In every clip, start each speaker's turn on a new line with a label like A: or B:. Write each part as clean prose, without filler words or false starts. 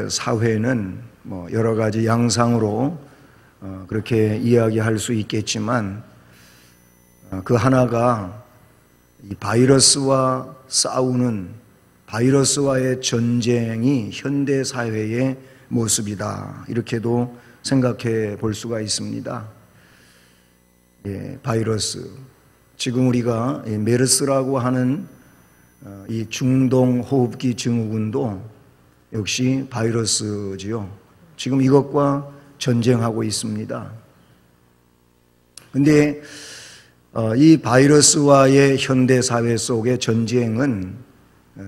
A: 사회는 여러 가지 양상으로 그렇게 이야기할 수 있겠지만 그 하나가 이 바이러스와 싸우는 바이러스와의 전쟁이 현대 사회의 모습이다, 이렇게도 생각해 볼 수가 있습니다. 바이러스, 지금 우리가 메르스라고 하는 이 중동 호흡기 증후군도 역시 바이러스지요. 지금 이것과 전쟁하고 있습니다. 근데 이 바이러스와의 현대 사회 속의 전쟁은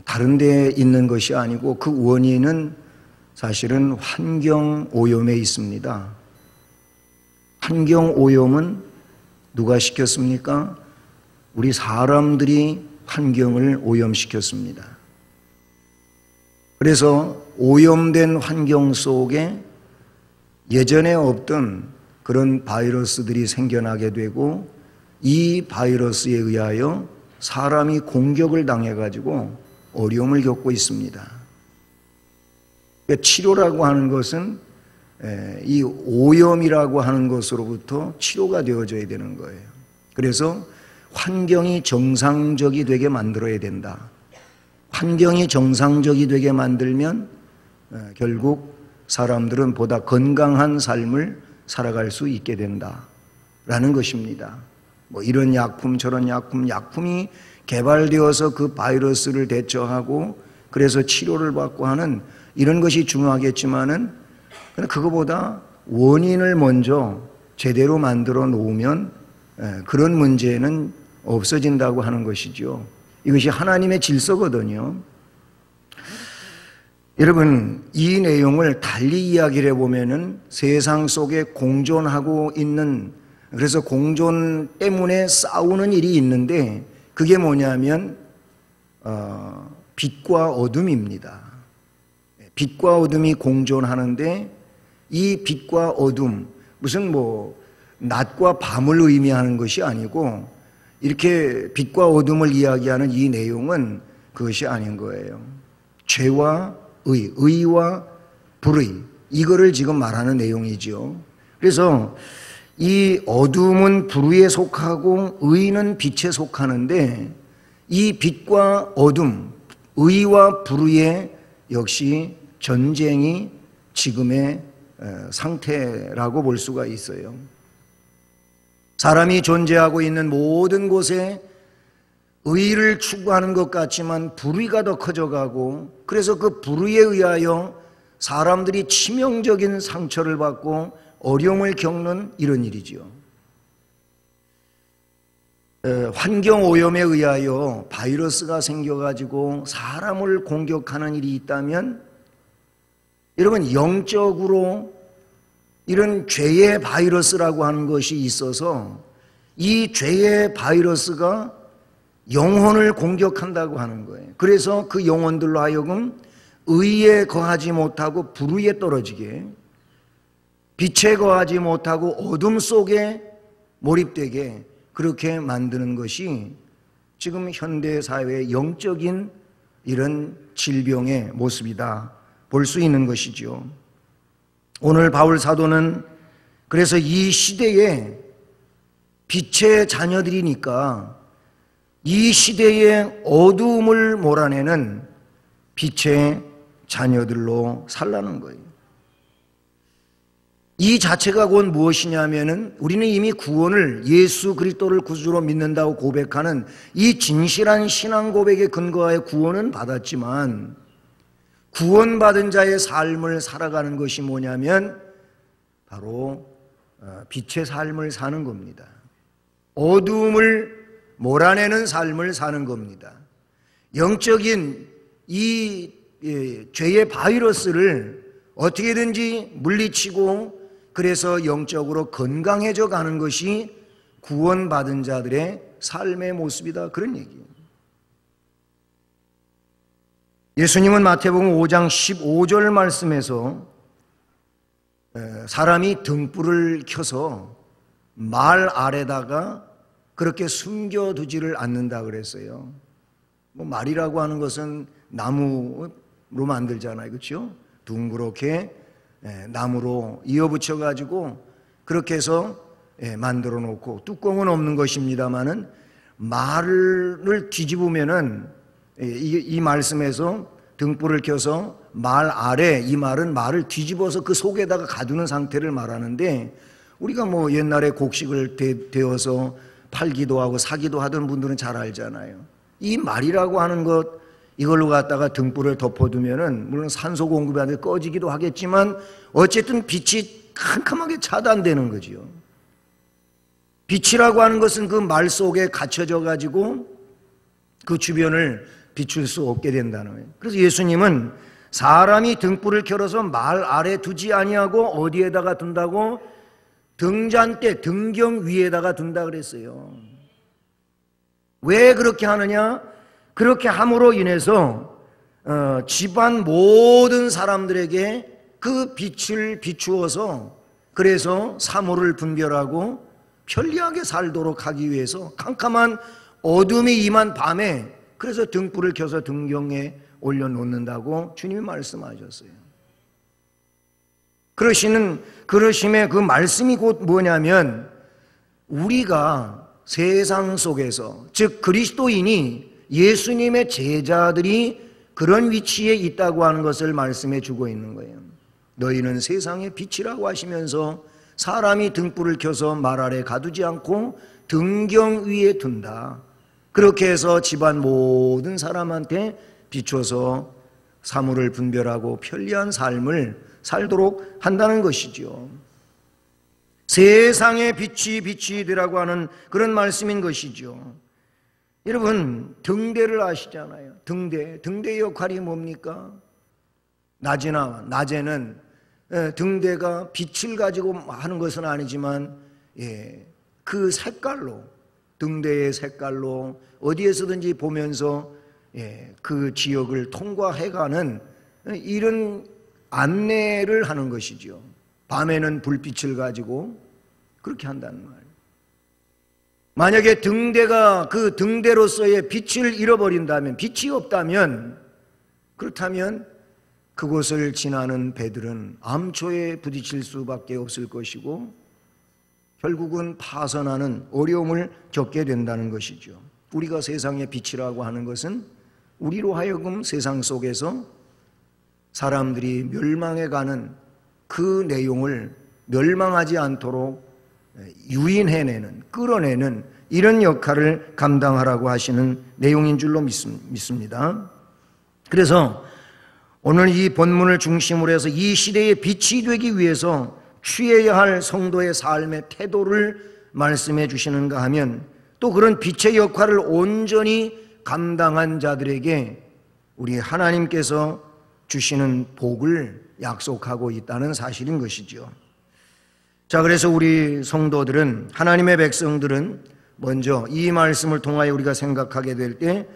A: 다른 데에 있는 것이 아니고 그 원인은 사실은 환경 오염에 있습니다. 환경 오염은 누가 시켰습니까? 우리 사람들이 환경을 오염시켰습니다. 그래서 오염된 환경 속에 예전에 없던 그런 바이러스들이 생겨나게 되고, 이 바이러스에 의하여 사람이 공격을 당해가지고 어려움을 겪고 있습니다. 그러니까 치료라고 하는 것은 이 오염이라고 하는 것으로부터 치료가 되어져야 되는 거예요. 그래서 환경이 정상적이 되게 만들어야 된다. 환경이 정상적이 되게 만들면 결국 사람들은 보다 건강한 삶을 살아갈 수 있게 된다라는 것입니다. 이런 약품 저런 약품이 개발되어서 그 바이러스를 대처하고 그래서 치료를 받고 하는 이런 것이 중요하겠지만은, 그거보다 원인을 먼저 제대로 만들어 놓으면 그런 문제는 없어진다고 하는 것이죠. 이것이 하나님의 질서거든요. 여러분, 이 내용을 달리 이야기를 해보면은 세상 속에 공존하고 있는, 그래서 공존 때문에 싸우는 일이 있는데 그게 뭐냐면 빛과 어둠입니다. 빛과 어둠이 공존하는데, 이 빛과 어둠, 무슨 낮과 밤을 의미하는 것이 아니고 이렇게 빛과 어둠을 이야기하는 이 내용은 그것이 아닌 거예요. 죄와 의와 불의, 이거를 지금 말하는 내용이죠. 그래서 이 어둠은 불의에 속하고 의는 빛에 속하는데, 이 빛과 어둠, 의와 불의의 역시 전쟁이 지금의 상태라고 볼 수가 있어요. 사람이 존재하고 있는 모든 곳에 의를 추구하는 것 같지만 불의가 더 커져가고, 그래서 그 불의에 의하여 사람들이 치명적인 상처를 받고 어려움을 겪는 이런 일이죠. 환경 오염에 의하여 바이러스가 생겨가지고 사람을 공격하는 일이 있다면, 여러분, 영적으로 이런 죄의 바이러스라고 하는 것이 있어서 이 죄의 바이러스가 영혼을 공격한다고 하는 거예요. 그래서 그 영혼들로 하여금 의에 거하지 못하고 불의에 떨어지게, 빛에 거하지 못하고 어둠 속에 몰입되게 그렇게 만드는 것이 지금 현대 사회의 영적인 이런 질병의 모습이다 볼 수 있는 것이죠. 오늘 바울 사도는 그래서 이 시대에 빛의 자녀들이니까 이 시대의 어두움을 몰아내는 빛의 자녀들로 살라는 거예요. 이 자체가 곧 무엇이냐면은, 우리는 이미 구원을, 예수 그리스도를 구주로 믿는다고 고백하는 이 진실한 신앙 고백에 근거하여 구원은 받았지만, 구원받은 자의 삶을 살아가는 것이 뭐냐면 바로 빛의 삶을 사는 겁니다. 어두움을 몰아내는 삶을 사는 겁니다. 영적인 이 죄의 바이러스를 어떻게든지 물리치고 그래서 영적으로 건강해져 가는 것이 구원받은 자들의 삶의 모습이다, 그런 얘기예요. 예수님은 마태복음 5장 15절 말씀에서 사람이 등불을 켜서 말 아래다가 그렇게 숨겨두지를 않는다 그랬어요. 말이라고 하는 것은 나무로 만들잖아요, 그렇죠? 둥그렇게 나무로 이어붙여 가지고 그렇게 해서 만들어 놓고, 뚜껑은 없는 것입니다마는 말을 뒤집으면은 이 말씀에서 등불을 켜서 말 아래, 이 말은 말을 뒤집어서 그 속에다가 가두는 상태를 말하는데, 우리가 뭐 옛날에 곡식을 데워서 팔기도 하고 사기도 하던 분들은 잘 알잖아요. 이 말이라고 하는 것, 이걸로 갖다가 등불을 덮어두면은 물론 산소 공급이 안 돼 꺼지기도 하겠지만 어쨌든 빛이 캄캄하게 차단되는 거지요. 빛이라고 하는 것은 그 말 속에 갇혀져 가지고 그 주변을 비출 수 없게 된다는 거예요. 그래서 예수님은 사람이 등불을 켜서 말 아래 두지 아니하고 어디에다가 둔다고? 등잔대, 등경 위에다가 둔다 그랬어요. 왜 그렇게 하느냐? 그렇게 함으로 인해서 집안 모든 사람들에게 그 빛을 비추어서, 그래서 사물을 분별하고 편리하게 살도록 하기 위해서 캄캄한 어둠이 임한 밤에 그래서 등불을 켜서 등경에 올려놓는다고 주님이 말씀하셨어요. 그러심의 그 말씀이 곧 뭐냐면, 우리가 세상 속에서, 즉 그리스도인이, 예수님의 제자들이 그런 위치에 있다고 하는 것을 말씀해 주고 있는 거예요. 너희는 세상의 빛이라고 하시면서 사람이 등불을 켜서 말 아래 가두지 않고 등경 위에 둔다. 그렇게 해서 집안 모든 사람한테 비춰서 사물을 분별하고 편리한 삶을 살도록 한다는 것이죠. 세상의 빛이 되라고 하는 그런 말씀인 것이죠. 여러분, 등대를 아시잖아요. 등대의 역할이 뭡니까? 낮에는 등대가 빛을 가지고 하는 것은 아니지만 그 색깔로, 등대의 색깔로 어디에서든지 보면서 그 지역을 통과해가는 이런 안내를 하는 것이죠. 밤에는 불빛을 가지고 그렇게 한다는 말이에요. 만약에 등대가 그 등대로서의 빛을 잃어버린다면, 빛이 없다면, 그렇다면 그곳을 지나는 배들은 암초에 부딪힐 수밖에 없을 것이고 결국은 파선하는 어려움을 겪게 된다는 것이죠. 우리가 세상의 빛이라고 하는 것은 우리로 하여금 세상 속에서 사람들이 멸망해가는 그 내용을 멸망하지 않도록 유인해내는, 끌어내는 이런 역할을 감당하라고 하시는 내용인 줄로 믿습니다. 그래서 오늘 이 본문을 중심으로 해서 이 시대의 빛이 되기 위해서 취해야 할 성도의 삶의 태도를 말씀해 주시는가 하면, 또 그런 빛의 역할을 온전히 감당한 자들에게 우리 하나님께서 주시는 복을 약속하고 있다는 사실인 것이죠. 자, 그래서 우리 성도들은, 하나님의 백성들은 먼저 이 말씀을 통하여 우리가 생각하게 될 때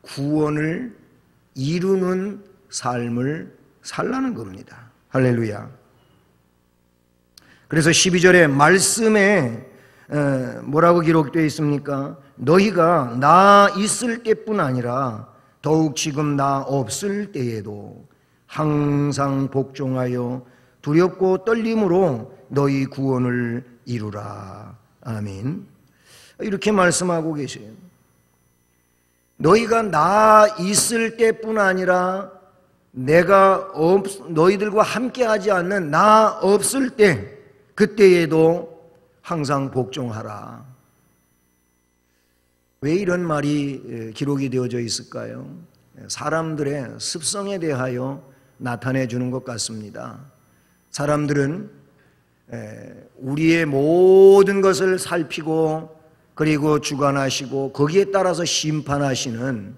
A: 구원을 이루는 삶을 살라는 겁니다. 할렐루야. 그래서 12절에 말씀에 뭐라고 기록되어 있습니까? 너희가 나 있을 때뿐 아니라 더욱 지금 나 없을 때에도 항상 복종하여 두렵고 떨림으로 너희 구원을 이루라. 아멘. 이렇게 말씀하고 계세요. 너희가 나 있을 때뿐 아니라 내가 너희들과 함께하지 않는 나 없을 때, 그때에도 항상 복종하라. 왜 이런 말이 기록이 되어져 있을까요? 사람들의 습성에 대하여 나타내 주는 것 같습니다. 사람들은 우리의 모든 것을 살피고 그리고 주관하시고 거기에 따라서 심판하시는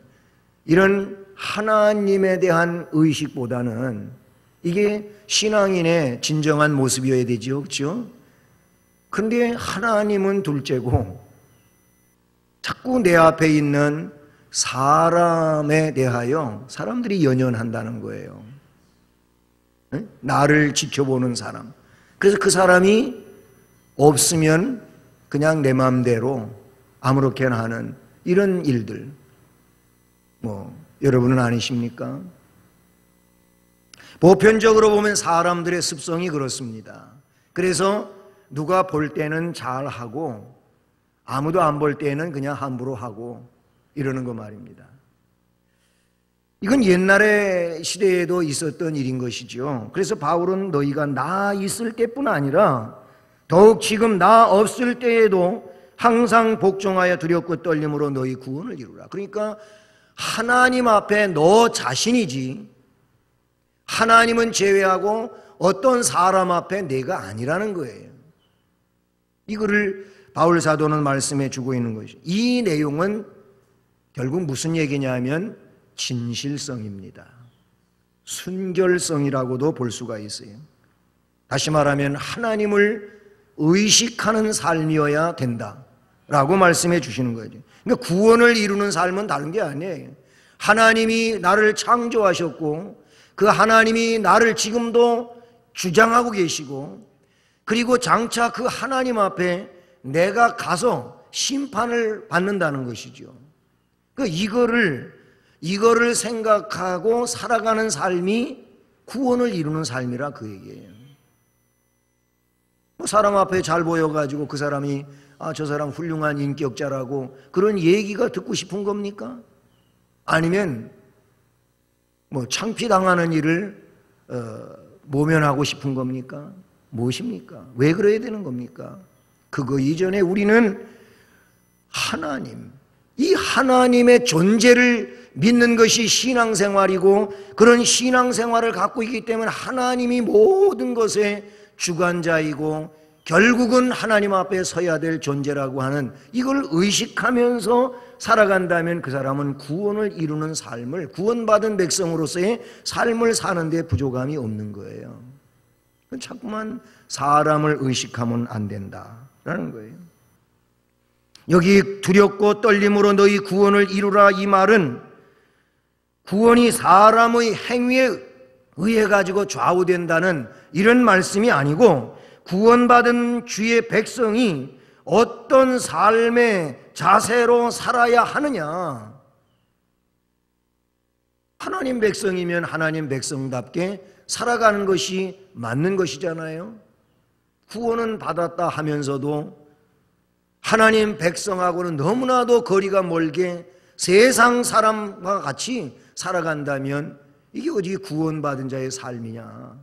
A: 이런 하나님에 대한 의식보다는, 이게 신앙인의 진정한 모습이어야 되죠, 그렇죠? 그런데 하나님은 둘째고 자꾸 내 앞에 있는 사람에 대하여 사람들이 연연한다는 거예요. 나를 지켜보는 사람. 그래서 그 사람이 없으면 그냥 내 마음대로 아무렇게나 하는 이런 일들, 여러분은 아니십니까? 보편적으로 보면 사람들의 습성이 그렇습니다. 그래서 누가 볼 때는 잘하고 아무도 안 볼 때는 그냥 함부로 하고 이러는 거 말입니다. 이건 옛날의 시대에도 있었던 일인 것이죠. 그래서 바울은 너희가 나 있을 때뿐 아니라 더욱 지금 나 없을 때에도 항상 복종하여 두렵고 떨림으로 너희 구원을 이루라. 그러니까 하나님 앞에 너 자신이지 하나님은 제외하고 어떤 사람 앞에 내가 아니라는 거예요. 이거를 바울 사도는 말씀해 주고 있는 것이죠. 이 내용은 결국 무슨 얘기냐면 진실성입니다. 순결성이라고도 볼 수가 있어요. 다시 말하면 하나님을 의식하는 삶이어야 된다라고 말씀해 주시는 거죠. 그러니까 구원을 이루는 삶은 다른 게 아니에요. 하나님이 나를 창조하셨고 그 하나님이 나를 지금도 주장하고 계시고 그리고 장차 그 하나님 앞에 내가 가서 심판을 받는다는 것이죠. 이거를 생각하고 살아가는 삶이 구원을 이루는 삶이라 그 얘기예요. 사람 앞에 잘 보여가지고 그 사람이 저 사람 훌륭한 인격자라고 그런 얘기가 듣고 싶은 겁니까? 아니면 창피당하는 일을 모면하고 싶은 겁니까? 무엇입니까? 왜 그래야 되는 겁니까? 그거 이전에 우리는 이 하나님의 존재를 믿는 것이 신앙생활이고 그런 신앙생활을 갖고 있기 때문에 하나님이 모든 것의 주관자이고 결국은 하나님 앞에 서야 될 존재라고 하는 이걸 의식하면서 살아간다면 그 사람은 구원을 이루는 삶을 구원받은 백성으로서의 삶을 사는 데 부족함이 없는 거예요. 자꾸만 사람을 의식하면 안 된다라는 거예요. 여기 두렵고 떨림으로 너희 구원을 이루라 이 말은 구원이 사람의 행위에 의해 가지고 좌우된다는 이런 말씀이 아니고 구원받은 주의 백성이 어떤 삶의 자세로 살아야 하느냐. 하나님 백성이면 하나님 백성답게 살아가는 것이 맞는 것이잖아요. 구원은 받았다 하면서도 하나님 백성하고는 너무나도 거리가 멀게 세상 사람과 같이 살아간다면 이게 어디 구원받은 자의 삶이냐.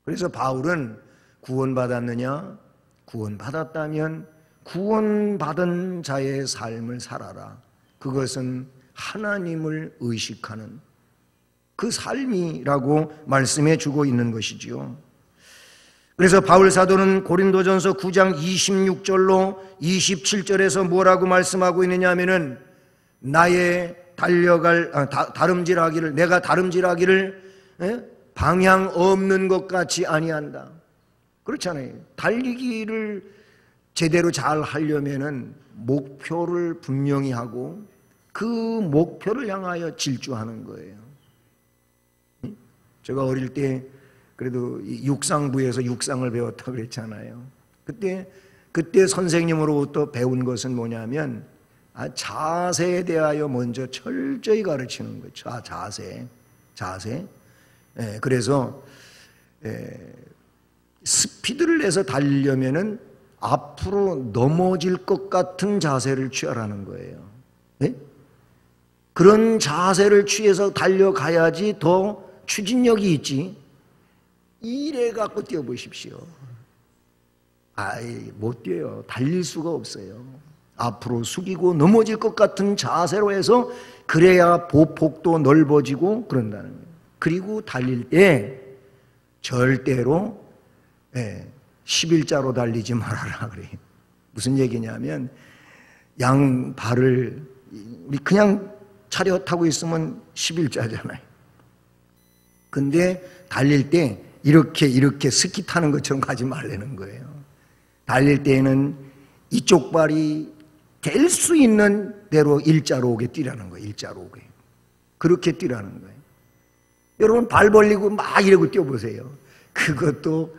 A: 그래서 바울은 구원받았느냐? 구원받았다면 구원받은 자의 삶을 살아라. 그것은 하나님을 의식하는 그 삶이라고 말씀해 주고 있는 것이지요. 그래서 바울 사도는 고린도전서 9장 26절로 27절에서 뭐라고 말씀하고 있느냐 하면은 나의 다름질하기를 내가 다름질하기를 방향 없는 것 같이 아니한다. 그렇잖아요. 달리기를 제대로 잘 하려면은 목표를 분명히 하고 그 목표를 향하여 질주하는 거예요. 제가 어릴 때 그래도 육상부에서 육상을 배웠다고 그랬잖아요. 그때 선생님으로부터 배운 것은 뭐냐면 자세에 대하여 먼저 철저히 가르치는 거죠. 자세. 그래서 스피드를 내서 달리려면은 앞으로 넘어질 것 같은 자세를 취하라는 거예요. 네? 그런 자세를 취해서 달려가야지 더 추진력이 있지. 이래 갖고 뛰어보십시오. 못 뛰어요. 달릴 수가 없어요. 앞으로 숙이고 넘어질 것 같은 자세로 해서 그래야 보폭도 넓어지고 그런다는 거예요. 그리고 달릴 때 절대로 11자로 달리지 말아라 그래요. 무슨 얘기냐면 양발을 그냥 차려 타고 있으면 11자잖아요. 근데 달릴 때 이렇게 스키 타는 것처럼 가지 말라는 거예요. 달릴 때에는 이쪽 발이 될 수 있는 대로 일자로 오게 뛰라는 거예요. 일자로 오게. 그렇게 뛰라는 거예요. 여러분 발 벌리고 막 이러고 뛰어보세요. 그것도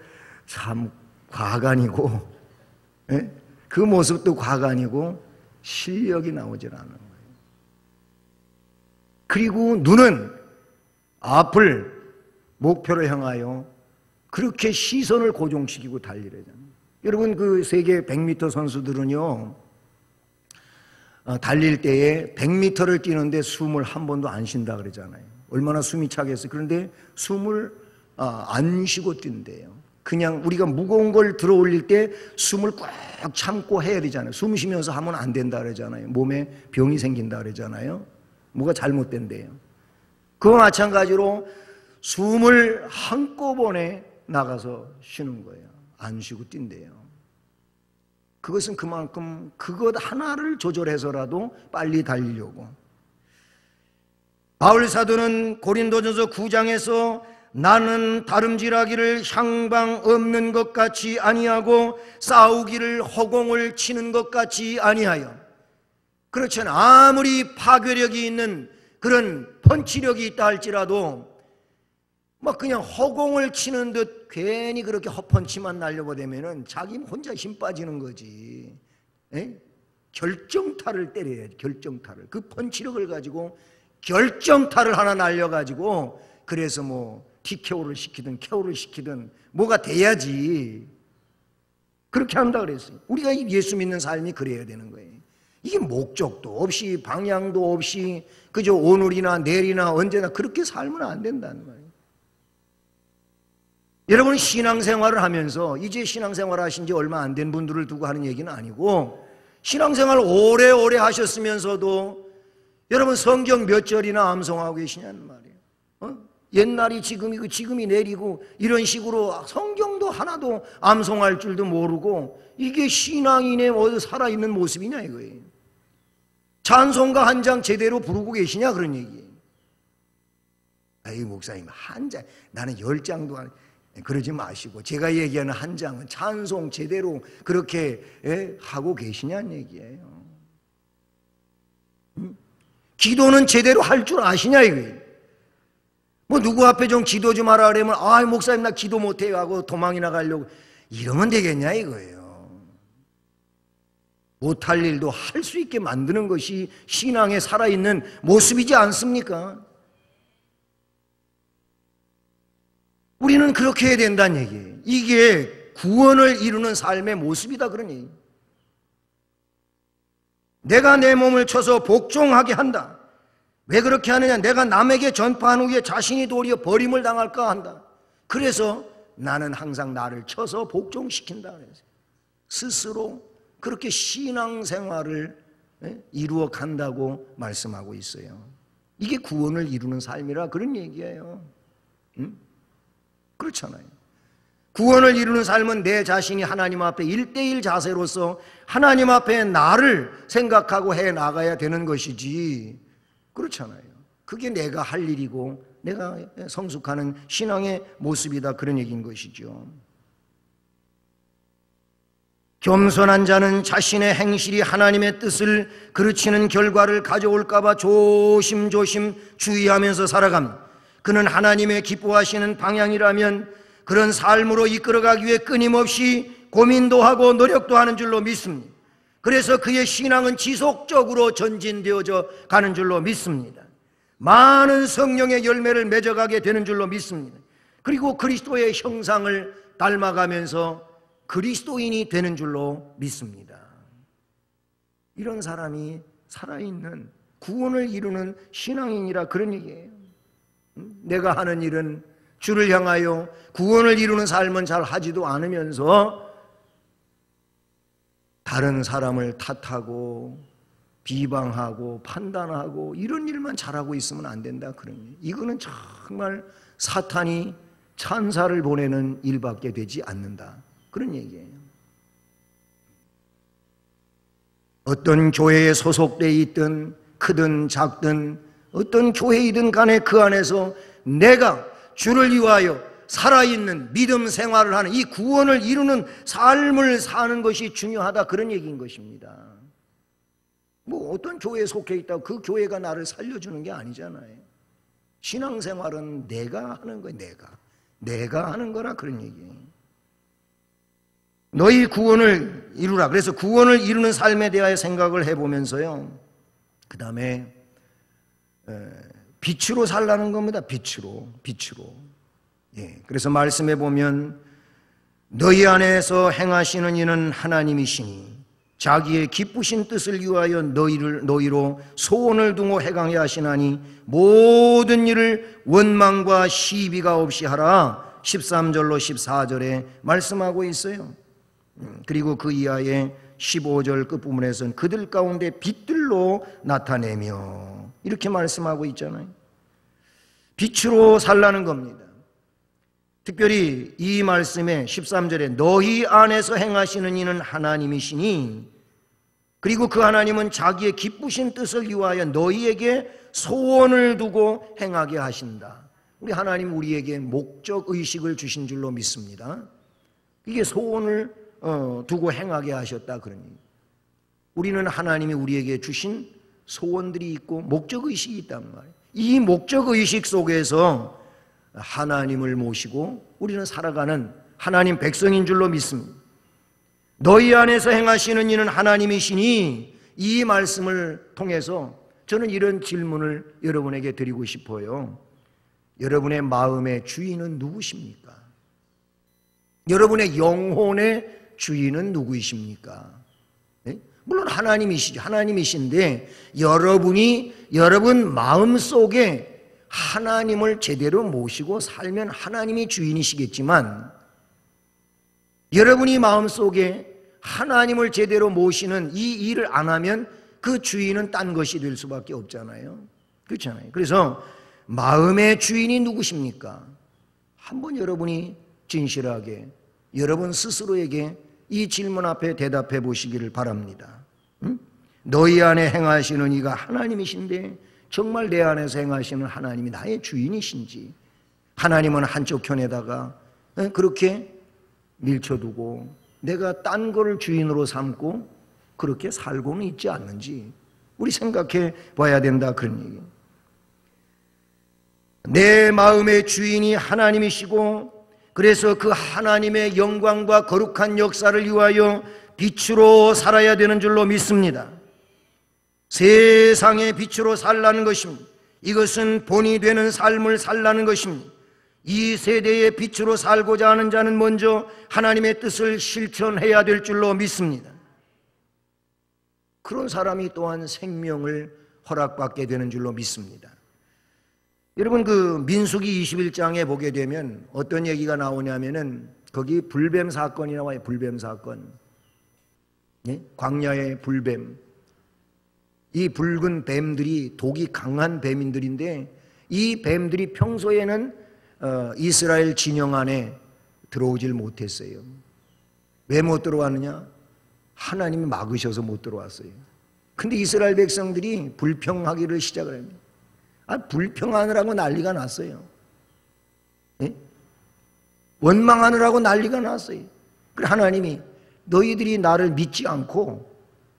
A: 참 과간이고 그 모습도 과간이고 실력이 나오질 않는 거예요. 그리고 눈은 앞을 목표를 향하여 그렇게 시선을 고정시키고 달리래잖아요. 여러분, 그 세계 100m 선수들은요, 달릴 때에 100m를 뛰는데 숨을 한 번도 안 쉰다 그러잖아요. 얼마나 숨이 차겠어요. 그런데 숨을 안 쉬고 뛴대요. 그냥 우리가 무거운 걸 들어 올릴 때 숨을 꽉 참고 해야 되잖아요. 숨 쉬면서 하면 안 된다 그러잖아요. 몸에 병이 생긴다 그러잖아요. 뭐가 잘못된대요. 그와 마찬가지로 숨을 한꺼번에 나가서 쉬는 거예요. 안 쉬고 뛴대요. 그것은 그만큼 그것 하나를 조절해서라도 빨리 달리려고. 바울 사도는 고린도전서 9장에서 나는 다름질하기를 향방 없는 것 같이 아니하고 싸우기를 허공을 치는 것 같이 아니하여, 그렇죠, 아무리 파괴력이 있는 그런 펀치력이 있다 할지라도 막 그냥 허공을 치는 듯 괜히 그렇게 헛펀치만 날려보내면은 자기 혼자 힘 빠지는 거지. 에? 결정타를 때려야지. 결정타를. 그 펀치력을 가지고 결정타를 하나 날려가지고, 그래서 뭐 TKO를 시키든 KO를 시키든 뭐가 돼야지. 그렇게 한다 그랬어요. 우리가 예수 믿는 삶이 그래야 되는 거예요. 이게 목적도 없이 방향도 없이 그저 오늘이나 내일이나 언제나 그렇게 살면 안 된다는 거예요. 여러분, 신앙생활을 하면서, 이제 신앙생활 하신 지 얼마 안 된 분들을 두고 하는 얘기는 아니고, 신앙생활 오래오래 하셨으면서도 여러분 성경 몇 절이나 암송하고 계시냐는 말이에요. 옛날이 지금이고 지금이 내리고 이런 식으로 성경도 하나도 암송할 줄도 모르고, 이게 신앙인의 어디 살아있는 모습이냐 이거예요. 찬송가 한 장 제대로 부르고 계시냐 그런 얘기예요. 아이 목사님, 한 장, 나는 10장도 안, 그러지 마시고 제가 얘기하는 한 장은 찬송 제대로 그렇게 하고 계시냐는 얘기예요. 기도는 제대로 할 줄 아시냐 이거예요. 뭐 누구 앞에 좀 기도 좀 하라 그러면 아 목사님 나 기도 못해요 하고 도망이나 가려고 이러면 되겠냐 이거예요. 못할 일도 할 수 있게 만드는 것이 신앙에 살아있는 모습이지 않습니까? 우리는 그렇게 해야 된다는 얘기예요. 이게 구원을 이루는 삶의 모습이다 그런 얘기예요. 내가 내 몸을 쳐서 복종하게 한다. 왜 그렇게 하느냐? 내가 남에게 전파한 후에 자신이 도리어 버림을 당할까 한다. 그래서 나는 항상 나를 쳐서 복종시킨다. 스스로 그렇게 신앙생활을 이루어 간다고 말씀하고 있어요. 이게 구원을 이루는 삶이라 그런 얘기예요. 그렇잖아요. 구원을 이루는 삶은 내 자신이 하나님 앞에 1:1 자세로서 하나님 앞에 나를 생각하고 해 나가야 되는 것이지. 그렇잖아요. 그게 내가 할 일이고 내가 성숙하는 신앙의 모습이다 그런 얘기인 것이죠. 겸손한 자는 자신의 행실이 하나님의 뜻을 그르치는 결과를 가져올까 봐 조심조심 주의하면서 살아갑니다. 그는 하나님의 기뻐하시는 방향이라면 그런 삶으로 이끌어가기 위해 끊임없이 고민도 하고 노력도 하는 줄로 믿습니다. 그래서 그의 신앙은 지속적으로 전진되어져 가는 줄로 믿습니다. 많은 성령의 열매를 맺어가게 되는 줄로 믿습니다. 그리고 그리스도의 형상을 닮아가면서 그리스도인이 되는 줄로 믿습니다. 이런 사람이 살아있는 구원을 이루는 신앙인이라 그런 얘기예요. 내가 하는 일은 주를 향하여 구원을 이루는 삶은 잘 하지도 않으면서 다른 사람을 탓하고 비방하고 판단하고 이런 일만 잘하고 있으면 안 된다 그런 얘기예요. 이거는 정말 사탄이 찬사를 보내는 일밖에 되지 않는다 그런 얘기예요. 어떤 교회에 소속되어 있든 크든 작든 어떤 교회이든 간에 그 안에서 내가 주를 위하여 살아있는 믿음 생활을 하는 이 구원을 이루는 삶을 사는 것이 중요하다 그런 얘기인 것입니다. 뭐 어떤 교회에 속해 있다고 그 교회가 나를 살려주는 게 아니잖아요. 신앙생활은 내가 하는 거예요. 내가 하는 거라 그런 얘기예요. 너희 구원을 이루라. 그래서 구원을 이루는 삶에 대하여 생각을 해보면서요, 그 다음에 빛으로 살라는 겁니다. 빛으로. 그래서 말씀해 보면 너희 안에서 행하시는 이는 하나님이시니 자기의 기쁘신 뜻을 위하여 너희로 소원을 두고 행하게 하시나니 모든 일을 원망과 시비가 없이 하라. 13절로 14절에 말씀하고 있어요. 그리고 그 이하에 15절 끝부분에서는 그들 가운데 빛들로 나타내며 이렇게 말씀하고 있잖아요. 빛으로 살라는 겁니다. 특별히 이 말씀에 13절에 너희 안에서 행하시는 이는 하나님이시니 그리고 그 하나님은 자기의 기쁘신 뜻을 위하여 너희에게 소원을 두고 행하게 하신다. 우리 하나님 우리에게 목적의식을 주신 줄로 믿습니다. 이게 소원을 두고 행하게 하셨다 그러니 우리는 하나님이 우리에게 주신 소원들이 있고 목적의식이 있단 말이에요. 이 목적의식 속에서 하나님을 모시고 우리는 살아가는 하나님 백성인 줄로 믿습니다. 너희 안에서 행하시는 이는 하나님이시니 이 말씀을 통해서 저는 이런 질문을 여러분에게 드리고 싶어요. 여러분의 마음의 주인은 누구십니까? 여러분의 영혼의 주인은 누구이십니까? 네? 물론 하나님이시죠. 하나님이신데 여러분 마음속에 하나님을 제대로 모시고 살면 하나님이 주인이시겠지만 여러분이 마음속에 하나님을 제대로 모시는 이 일을 안 하면 그 주인은 딴 것이 될 수밖에 없잖아요. 그렇잖아요. 그래서 마음의 주인이 누구십니까? 한번 여러분이 진실하게 여러분 스스로에게 이 질문 앞에 대답해 보시기를 바랍니다. 너희 안에 행하시는 이가 하나님이신데 정말 내 안에서 행하시는 하나님이 나의 주인이신지, 하나님은 한쪽 편에다가 그렇게 밀쳐두고 내가 딴 거를 주인으로 삼고 그렇게 살고는 있지 않는지 우리 생각해 봐야 된다 그런 얘기예요. 내 마음의 주인이 하나님이시고 그래서 그 하나님의 영광과 거룩한 역사를 위하여 빛으로 살아야 되는 줄로 믿습니다. 세상의 빛으로 살라는 것입니다. 이것은 본이 되는 삶을 살라는 것입니다. 이 세대의 빛으로 살고자 하는 자는 먼저 하나님의 뜻을 실천해야 될 줄로 믿습니다. 그런 사람이 또한 생명을 허락받게 되는 줄로 믿습니다. 여러분 그 민수기 21장에 보게 되면 어떤 얘기가 나오냐면은 거기 불뱀 사건이 나와요. 불뱀 사건. 광야의 불뱀. 이 붉은 뱀들이 독이 강한 뱀인들인데 이 뱀들이 평소에는 이스라엘 진영 안에 들어오질 못했어요. 왜 못 들어왔느냐? 하나님이 막으셔서 못 들어왔어요. 근데 이스라엘 백성들이 불평하기를 시작을 합니다. 불평하느라고 난리가 났어요. 원망하느라고 난리가 났어요. 그래 하나님이 너희들이 나를 믿지 않고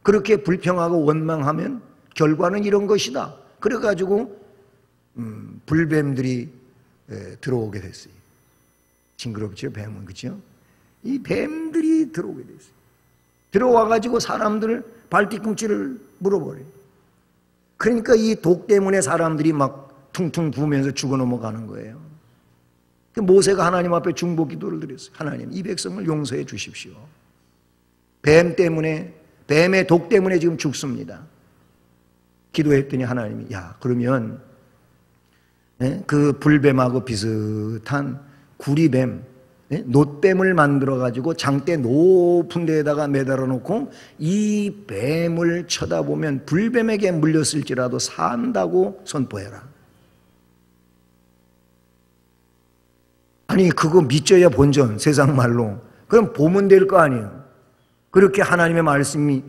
A: 그렇게 불평하고 원망하면 결과는 이런 것이다. 그래가지고 불뱀들이 들어오게 됐어요. 징그럽죠, 뱀은. 그렇죠? 이 뱀들이 들어오게 됐어요. 들어와가지고 사람들 발뒤꿈치를 물어버려요. 그러니까 이 독 때문에 사람들이 막 퉁퉁 부으면서 죽어 넘어가는 거예요. 모세가 하나님 앞에 중보 기도를 드렸어요. 하나님, 이 백성을 용서해 주십시오. 뱀 때문에, 뱀의 독 때문에 지금 죽습니다. 기도했더니 하나님이 그러면 그 불뱀하고 비슷한 구리뱀, 놋뱀을 만들어가지고 장대 높은 데에다가 매달아 놓고 이 뱀을 쳐다보면 불뱀에게 물렸을지라도 산다고 선포해라. 아니 그거 믿져야 본전, 세상 말로. 그럼 보면 될 거 아니에요. 그렇게 하나님의 말씀이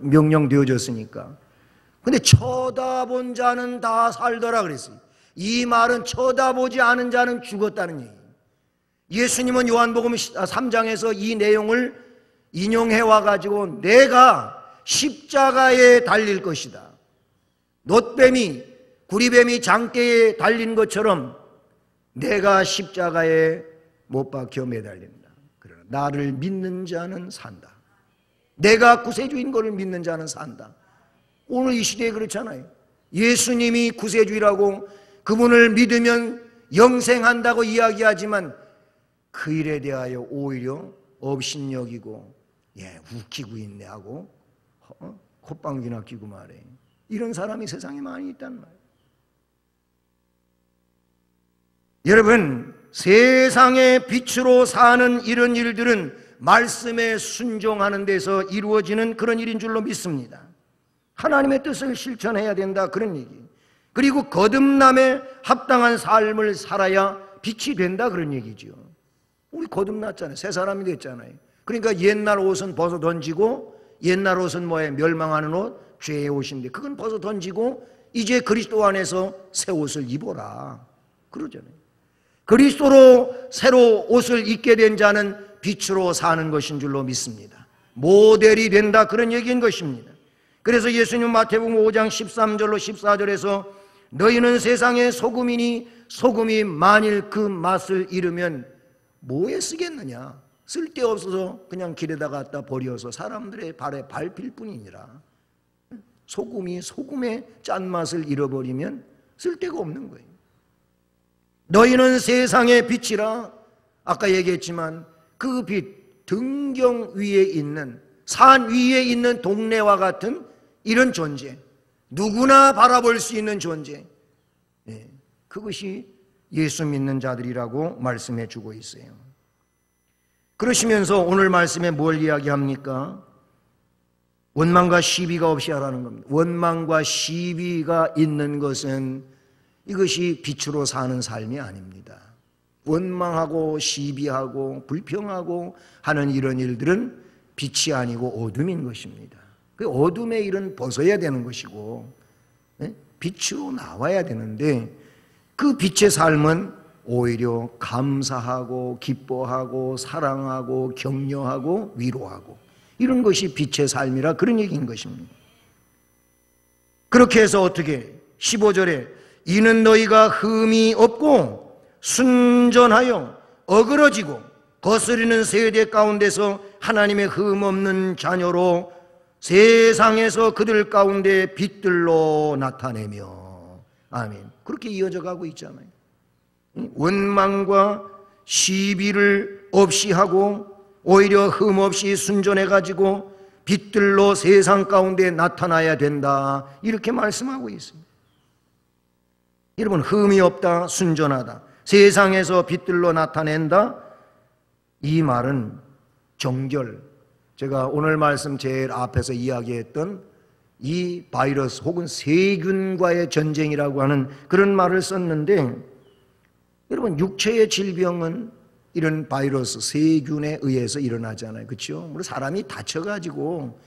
A: 명령되어졌으니까. 근데 쳐다본 자는 다 살더라 그랬어요. 이 말은 쳐다보지 않은 자는 죽었다는 얘기예요. 예수님은 요한복음 3장에서 이 내용을 인용해 와가지고 내가 십자가에 달릴 것이다. 놋뱀이 구리뱀이 장대에 달린 것처럼 내가 십자가에 못 박혀 매달린다. 그러나 나를 믿는 자는 산다. 내가 구세주인 것을 믿는 자는 산다. 오늘 이 시대에 그렇잖아요. 예수님이 구세주이라고 그분을 믿으면 영생한다고 이야기하지만 그 일에 대하여 오히려 업신여기고 웃기고 있네 하고 콧방귀나 끼고 말해. 이런 사람이 세상에 많이 있단 말이에요. 여러분, 세상의 빛으로 사는 이런 일들은 말씀에 순종하는 데서 이루어지는 그런 일인 줄로 믿습니다. 하나님의 뜻을 실천해야 된다, 그런 얘기. 그리고 거듭남에 합당한 삶을 살아야 빛이 된다, 그런 얘기죠. 우리 거듭났잖아요. 새 사람이 됐잖아요. 그러니까 옛날 옷은 벗어 던지고, 옛날 옷은 뭐예요? 멸망하는 옷, 죄의 옷인데 그건 벗어 던지고 이제 그리스도 안에서 새 옷을 입어라, 그러잖아요. 그리스도로 새로 옷을 입게 된 자는 빛으로 사는 것인 줄로 믿습니다. 모델이 된다, 그런 얘기인 것입니다. 그래서 예수님 마태복음 5장 13절로 14절에서 너희는 세상의 소금이니 소금이 만일 그 맛을 잃으면 뭐에 쓰겠느냐? 쓸데없어서 그냥 길에다 갖다 버려서 사람들의 발에 밟힐 뿐이니라. 소금이 소금의 짠맛을 잃어버리면 쓸데가 없는 거예요. 너희는 세상의 빛이라. 아까 얘기했지만 그 빛, 등경 위에 있는, 산 위에 있는 동네와 같은 이런 존재, 누구나 바라볼 수 있는 존재, 그것이 예수 믿는 자들이라고 말씀해 주고 있어요. 그러시면서 오늘 말씀에 뭘 이야기합니까? 원망과 시비가 없이 하라는 겁니다. 원망과 시비가 있는 것은 이것이 빛으로 사는 삶이 아닙니다. 원망하고 시비하고 불평하고 하는 이런 일들은 빛이 아니고 어둠인 것입니다. 그 어둠의 일은 벗어야 되는 것이고 빛으로 나와야 되는데, 그 빛의 삶은 오히려 감사하고 기뻐하고 사랑하고 격려하고 위로하고, 이런 것이 빛의 삶이라 그런 얘기인 것입니다. 그렇게 해서 어떻게 15절에 이는 너희가 흠이 없고 순전하여 어그러지고 거스리는 세대 가운데서 하나님의 흠 없는 자녀로 세상에서 그들 가운데 빛들로 나타내며. 아멘. 그렇게 이어져 가고 있잖아요. 원망과 시비를 없이 하고 오히려 흠 없이 순전해 가지고 빛들로 세상 가운데 나타나야 된다, 이렇게 말씀하고 있습니다. 여러분, 흠이 없다, 순전하다, 세상에서 빛들로 나타낸다, 이 말은 정결, 제가 오늘 말씀 제일 앞에서 이야기했던 이 바이러스 혹은 세균과의 전쟁이라고 하는 그런 말을 썼는데, 여러분, 육체의 질병은 이런 바이러스, 세균에 의해서 일어나잖아요. 그렇죠? 우리 사람이 다쳐가지고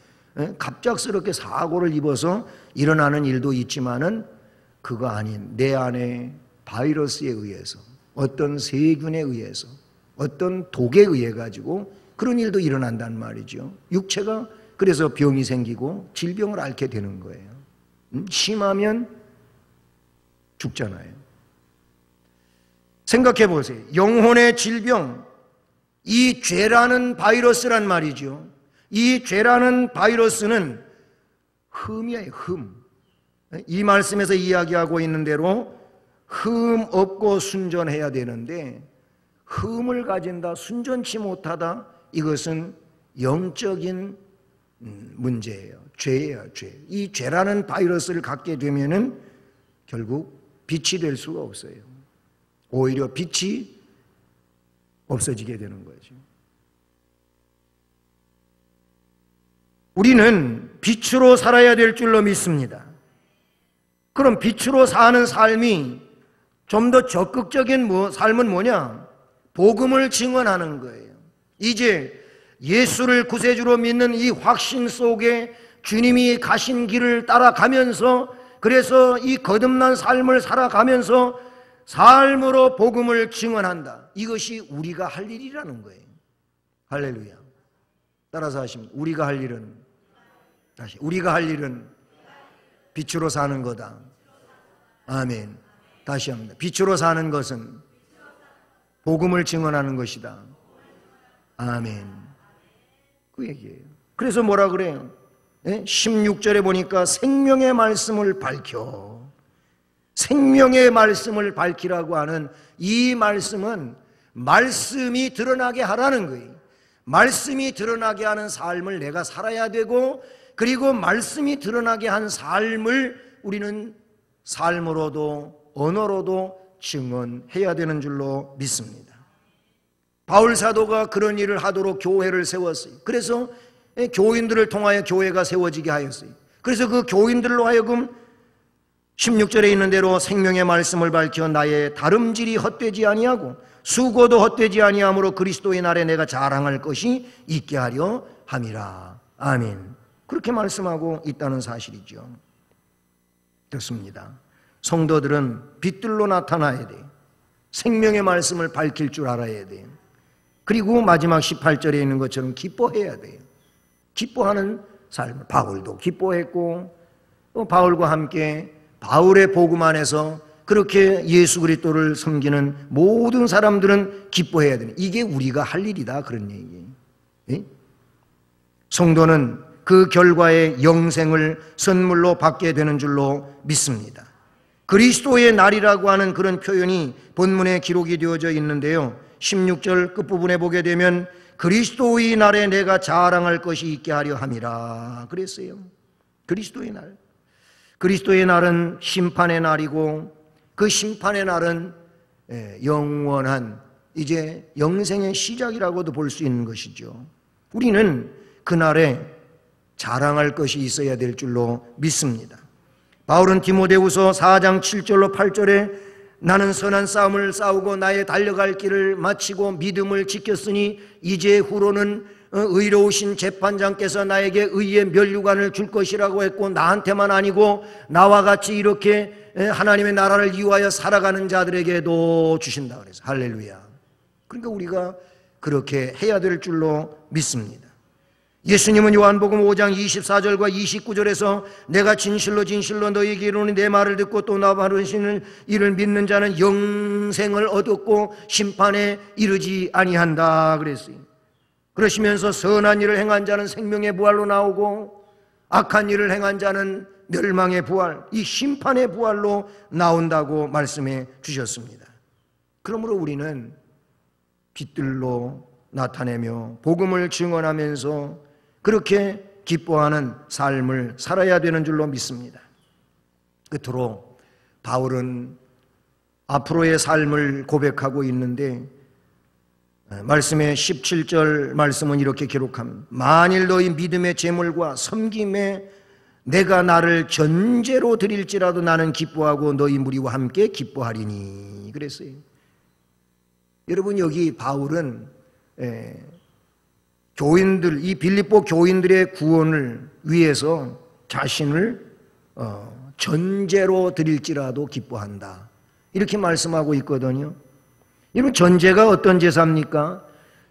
A: 갑작스럽게 사고를 입어서 일어나는 일도 있지만은 그거 아닌 내 안에 바이러스에 의해서, 어떤 세균에 의해서, 어떤 독에 의해 가지고 그런 일도 일어난단 말이죠. 육체가 그래서 병이 생기고 질병을 앓게 되는 거예요. 심하면 죽잖아요. 생각해 보세요. 영혼의 질병, 이 죄라는 바이러스란 말이죠. 이 죄라는 바이러스는 흠이에요, 흠. 이 말씀에서 이야기하고 있는 대로 흠 없고 순전해야 되는데, 흠을 가진다, 순전치 못하다, 이것은 영적인 문제예요. 죄예요, 죄. 이 죄라는 바이러스를 갖게 되면은 결국 빛이 될 수가 없어요. 오히려 빛이 없어지게 되는 거죠. 우리는 빛으로 살아야 될 줄로 믿습니다. 그럼 빛으로 사는 삶이 좀 더 적극적인 삶은 뭐냐? 복음을 증언하는 거예요. 이제 예수를 구세주로 믿는 이 확신 속에 주님이 가신 길을 따라가면서, 그래서 이 거듭난 삶을 살아가면서 삶으로 복음을 증언한다. 이것이 우리가 할 일이라는 거예요. 할렐루야. 따라서 하십니다. 우리가 할 일은, 다시, 우리가 할 일은 빛으로 사는 거다. 아멘. 다시 합니다. 빛으로 사는 것은 복음을 증언하는 것이다. 아멘. 그 얘기예요. 그래서 뭐라 그래요? 16절에 보니까 생명의 말씀을 밝혀. 생명의 말씀을 밝히라고 하는 이 말씀은 말씀이 드러나게 하라는 거예요. 말씀이 드러나게 하는 삶을 내가 살아야 되고, 그리고 말씀이 드러나게 한 삶을 우리는 삶으로도 언어로도 증언해야 되는 줄로 믿습니다. 바울 사도가 그런 일을 하도록 교회를 세웠어요. 그래서 교인들을 통하여 교회가 세워지게 하였어요. 그래서 그 교인들로 하여금 16절에 있는 대로 생명의 말씀을 밝혀 나의 다름질이 헛되지 아니하고 수고도 헛되지 아니하므로 그리스도의 날에 내가 자랑할 것이 있게 하려 함이라. 아멘. 그렇게 말씀하고 있다는 사실이죠. 그렇습니다. 성도들은 빛들로 나타나야 돼요. 생명의 말씀을 밝힐 줄 알아야 돼요. 그리고 마지막 18절에 있는 것처럼 기뻐해야 돼요. 기뻐하는 삶을, 바울도 기뻐했고 또 바울과 함께 바울의 복음 안에서 그렇게 예수 그리스도를 섬기는 모든 사람들은 기뻐해야 되는, 이게 우리가 할 일이다, 그런 얘기예요. 예? 성도는 그 결과의 영생을 선물로 받게 되는 줄로 믿습니다. 그리스도의 날이라고 하는 그런 표현이 본문에 기록이 되어져 있는데요, 16절 끝부분에 보게 되면 그리스도의 날에 내가 자랑할 것이 있게 하려 함이라 그랬어요. 그리스도의 날. 그리스도의 날은 심판의 날이고, 그 심판의 날은 영원한 이제 영생의 시작이라고도 볼 수 있는 것이죠. 우리는 그날에 자랑할 것이 있어야 될 줄로 믿습니다. 바울은 디모데후서 4장 7절로 8절에 나는 선한 싸움을 싸우고 나의 달려갈 길을 마치고 믿음을 지켰으니 이제 후로는 의로우신 재판장께서 나에게 의의 면류관을 줄 것이라고 했고, 나한테만 아니고 나와 같이 이렇게 하나님의 나라를 이루하여 살아가는 자들에게도 주신다 그래서 할렐루야. 그러니까 우리가 그렇게 해야 될 줄로 믿습니다. 예수님은 요한복음 5장 24절과 29절에서 내가 진실로 진실로 너희에게 이르노니 내 말을 듣고 또 나 바르시는 이를 믿는 자는 영생을 얻었고 심판에 이르지 아니한다 그랬어요. 그러시면서 선한 일을 행한 자는 생명의 부활로 나오고 악한 일을 행한 자는 멸망의 부활, 이 심판의 부활로 나온다고 말씀해 주셨습니다. 그러므로 우리는 빛들로 나타내며 복음을 증언하면서 그렇게 기뻐하는 삶을 살아야 되는 줄로 믿습니다. 끝으로 바울은 앞으로의 삶을 고백하고 있는데 말씀의 17절 말씀은 이렇게 기록합니다. 만일 너희 믿음의 제물과 섬김에 내가 나를 전제로 드릴지라도 나는 기뻐하고 너희 무리와 함께 기뻐하리니 그랬어요. 여러분, 여기 바울은 교인들, 이 빌립보 교인들의 구원을 위해서 자신을 전제로 드릴지라도 기뻐한다, 이렇게 말씀하고 있거든요. 여러분, 전제가 어떤 제사입니까?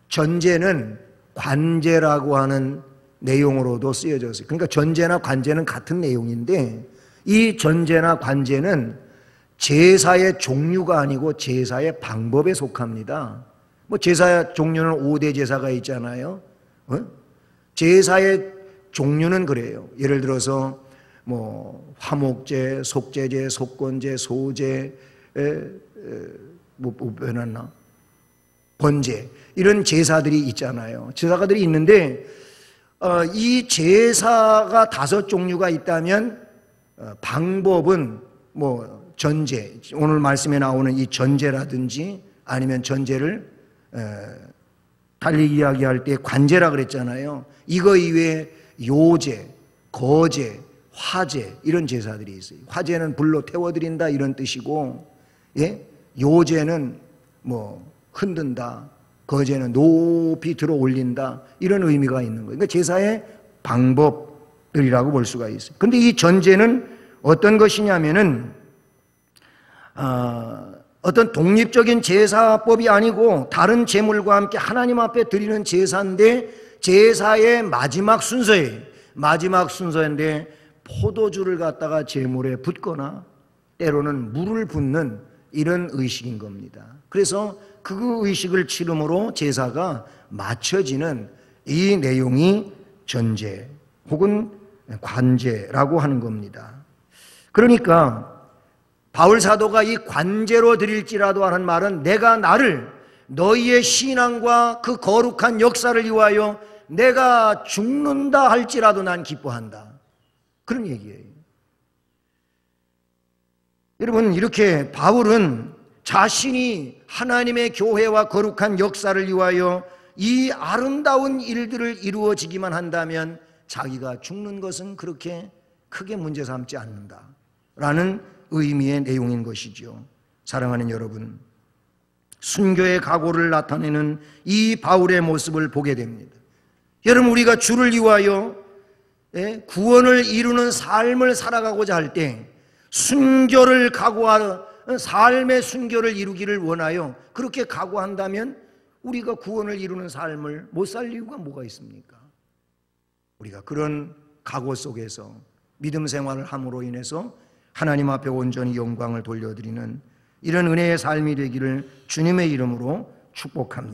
A: 전제는 관제라고 하는 내용으로도 쓰여졌어요. 그러니까 전제나 관제는 같은 내용인데, 이 전제나 관제는 제사의 종류가 아니고 제사의 방법에 속합니다. 뭐 제사의 종류는 5대 제사가 있잖아요. 제사의 종류는 그래요. 예를 들어서 뭐 화목제, 속죄제, 속건제, 소제, 뭐 변했나? 번제, 이런 제사들이 있잖아요. 제사가들이 있는데 이 제사가 5종류가 있다면 방법은 뭐 전제, 오늘 말씀에 나오는 이 전제라든지 아니면 전제를 달리 이야기할 때 관제라 그랬잖아요. 이거 이외에 요제, 거제, 화제, 이런 제사들이 있어요. 화제는 불로 태워드린다 이런 뜻이고, 예? 요제는 뭐 흔든다, 거제는 높이 들어 올린다, 이런 의미가 있는 거예요. 그러니까 제사의 방법들이라고 볼 수가 있어요. 근데 이 전제는 어떤 것이냐면은 어떤 독립적인 제사법이 아니고 다른 제물과 함께 하나님 앞에 드리는 제사인데, 제사의 마지막 순서예요. 마지막 순서인데 포도주를 갖다가 제물에 붓거나 때로는 물을 붓는 이런 의식인 겁니다. 그래서 그 의식을 치름으로 제사가 마쳐지는 이 내용이 전제 혹은 관제라고 하는 겁니다. 그러니까 바울 사도가 이 관제로 드릴지라도 하는 말은 내가 나를 너희의 신앙과 그 거룩한 역사를 위하여 내가 죽는다 할지라도 난 기뻐한다. 그런 얘기예요. 여러분, 이렇게 바울은 자신이 하나님의 교회와 거룩한 역사를 위하여 이 아름다운 일들을 이루어지기만 한다면 자기가 죽는 것은 그렇게 크게 문제 삼지 않는다라는 의미의 내용인 것이죠. 사랑하는 여러분, 순교의 각오를 나타내는 이 바울의 모습을 보게 됩니다. 여러분, 우리가 주를 위하여 구원을 이루는 삶을 살아가고자 할 때 순교를 각오하는 삶의 순교를 이루기를 원하여 그렇게 각오한다면 우리가 구원을 이루는 삶을 못 살 이유가 뭐가 있습니까? 우리가 그런 각오 속에서 믿음 생활을 함으로 인해서 하나님 앞에 온전히 영광을 돌려드리는 이런 은혜의 삶이 되기를 주님의 이름으로 축복합니다.